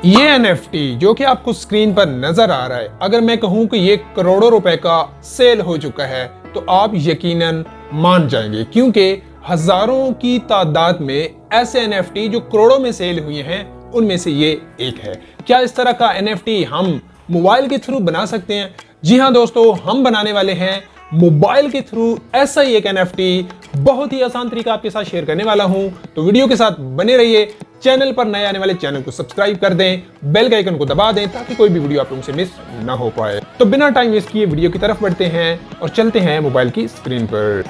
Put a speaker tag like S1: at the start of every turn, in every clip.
S1: ये NFT जो कि आपको स्क्रीन पर नजर आ रहा है, अगर मैं कहूं कि ये करोड़ों रुपए का सेल हो चुका है तो आप यकीनन मान जाएंगे, क्योंकि हजारों की तादाद में ऐसे NFT जो करोड़ों में सेल हुए हैं उनमें से ये एक है। क्या इस तरह का NFT हम मोबाइल के थ्रू बना सकते हैं? जी हाँ दोस्तों, हम बनाने वाले हैं मोबाइल के थ्रू ऐसा ही एक NFT। बहुत ही आसान तरीका आपके साथ शेयर करने वाला हूं, तो वीडियो के साथ बने रहिए। चैनल पर नए आने वाले चैनल को सब्सक्राइब कर दें, बेल के आइकन को दबा दें ताकि कोई भी वीडियो आप लोगों से मिस ना हो पाए। तो बिना टाइम वेस्ट किए वीडियो की तरफ बढ़ते हैं और चलते हैं मोबाइल की स्क्रीन पर।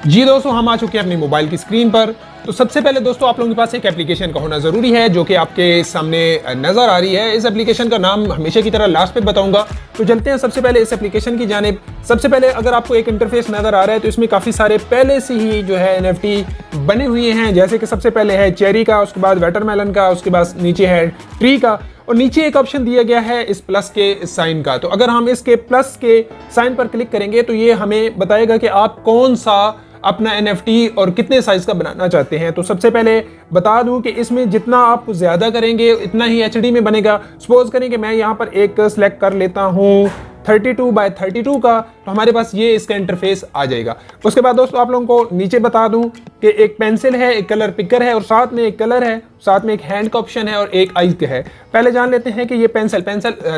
S1: जी दोस्तों, हम आ चुके हैं अपनी मोबाइल की स्क्रीन पर। तो सबसे पहले दोस्तों आप लोगों के पास एक एप्लीकेशन का होना जरूरी है जो कि आपके सामने नजर आ रही है। इस एप्लीकेशन का नाम हमेशा की तरह लास्ट पे बताऊंगा। तो चलते हैं सबसे पहले इस एप्लीकेशन की जानिब। सबसे पहले अगर आपको एक इंटरफेस नजर आ रहा है तो इसमें काफी सारे पहले से ही जो है NFT बने हुए हैं, जैसे कि सबसे पहले है चेरी का, उसके बाद वाटरमेलन का, उसके बाद नीचे है ट्री का और नीचे एक ऑप्शन दिया गया है इस प्लस के साइन का। तो अगर हम इसके प्लस के साइन पर क्लिक करेंगे तो ये हमें बताएगा कि आप कौन सा अपना NFT और कितने साइज का बनाना चाहते हैं। तो सबसे पहले बता दूं कि इसमें जितना आप ज्यादा करेंगे इतना ही HD में बनेगा। सपोज करें कि मैं यहाँ पर एक सिलेक्ट कर लेता हूँ 32 बाय 32 का, तो हमारे पास ये इसका इंटरफेस आ जाएगा। उसके बाद दोस्तों आप लोगों को नीचे बता दूं कि एक पेंसिल है, एक कलर पिकर है और साथ में एक कलर है, साथ में एक हैंड का ऑप्शन है और एक आई का है। पहले जान लेते हैं कि ये पेंसिल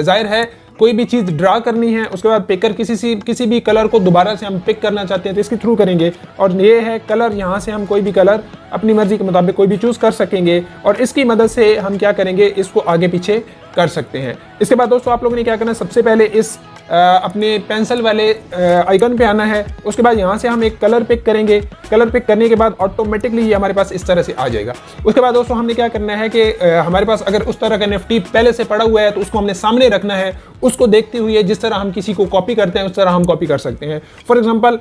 S1: जाहिर है कोई भी चीज ड्रा करनी है, उसके बाद पिकर किसी भी कलर को दोबारा से हम पिक करना चाहते हैं तो इसके थ्रू करेंगे। और ये है कलर, यहाँ से हम कोई भी कलर अपनी मर्जी के मुताबिक कोई भी चूज कर सकेंगे और इसकी मदद से हम क्या करेंगे, इसको आगे पीछे कर सकते हैं। इसके बाद दोस्तों आप लोगों ने क्या करना है, सबसे पहले इस अपने पेंसिल वाले आइकन पे आना है। उसके बाद यहाँ से हम एक कलर पिक करेंगे। कलर पिक करने के बाद ऑटोमेटिकली ये हमारे पास इस तरह से आ जाएगा। उसके बाद दोस्तों हमने क्या करना है कि हमारे पास अगर उस तरह का NFT पहले से पड़ा हुआ है तो उसको हमने सामने रखना है। उसको देखते हुए जिस तरह हम किसी को कॉपी करते हैं उस तरह हम कॉपी कर सकते हैं। फॉर एग्जाम्पल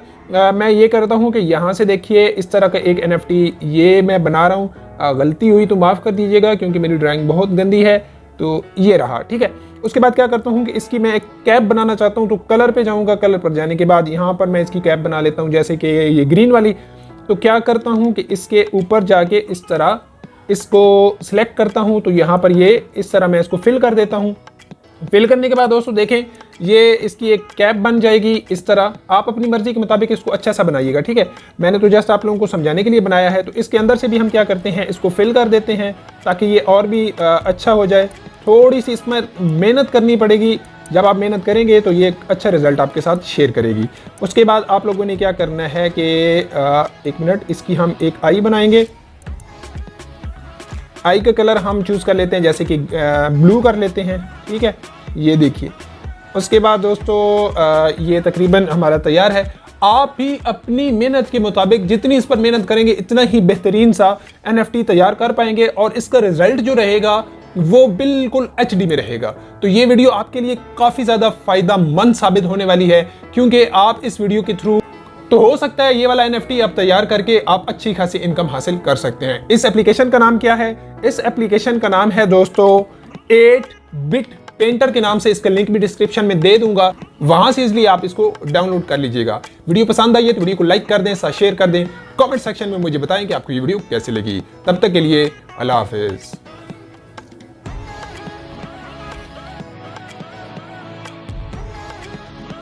S1: मैं ये करता हूँ कि यहाँ से देखिए इस तरह का एक NFT ये मैं बना रहा हूँ। गलती हुई तो माफ़ कर दीजिएगा क्योंकि मेरी ड्राइंग बहुत गंदी है। तो ये रहा, ठीक है। उसके बाद क्या करता हूँ कि इसकी मैं एक कैप बनाना चाहता हूँ, तो कलर पे जाऊँगा। कलर पर जाने के बाद यहाँ पर मैं इसकी कैप बना लेता हूँ, जैसे कि ये ग्रीन वाली। तो क्या करता हूँ कि इसके ऊपर जाके इस तरह इसको सिलेक्ट करता हूँ, तो यहाँ पर ये इस तरह मैं इसको फिल कर देता हूँ। फिल करने के बाद दोस्तों देखें ये इसकी एक कैप बन जाएगी इस तरह। आप अपनी मर्जी के मुताबिक इसको अच्छा सा बनाइएगा, ठीक है। मैंने तो जस्ट आप लोगों को समझाने के लिए बनाया है। तो इसके अंदर से भी हम क्या करते हैं, इसको फिल कर देते हैं ताकि ये और भी अच्छा हो जाए। थोड़ी सी इसमें मेहनत करनी पड़ेगी, जब आप मेहनत करेंगे तो ये एक अच्छा रिजल्ट आपके साथ शेयर करेगी। उसके बाद आप लोगों ने क्या करना है कि एक मिनट, इसकी हम एक आई बनाएंगे। आई का कलर हम चूज कर लेते हैं, जैसे कि ब्लू कर लेते हैं, ठीक है। ये देखिए, उसके बाद दोस्तों ये तकरीबन हमारा तैयार है। आप भी अपनी मेहनत के मुताबिक जितनी इस पर मेहनत करेंगे इतना ही बेहतरीन सा NFT तैयार कर पाएंगे और इसका रिजल्ट जो रहेगा वो बिल्कुल HD में रहेगा। तो ये वीडियो आपके लिए काफी ज्यादा फायदेमंद साबित होने वाली है, क्योंकि आप इस वीडियो के थ्रू तो हो सकता है ये वाला NFT आप तैयार करके आप अच्छी खासी इनकम हासिल कर सकते हैं। इस एप्लीकेशन का नाम क्या है? इस एप्लीकेशन का नाम है दोस्तों 8-Bit पेंटर के नाम से। इसका लिंक भी डिस्क्रिप्शन में दे दूंगा, वहां से इजीली आप इसको डाउनलोड कर लीजिएगा। वीडियो पसंद आई है तो वीडियो को लाइक कर दें, साथ शेयर कर दें। कमेंट सेक्शन में मुझे बताएं कि आपको ये वीडियो कैसी लगी। तब तक के लिए अल्लाह हाफिज।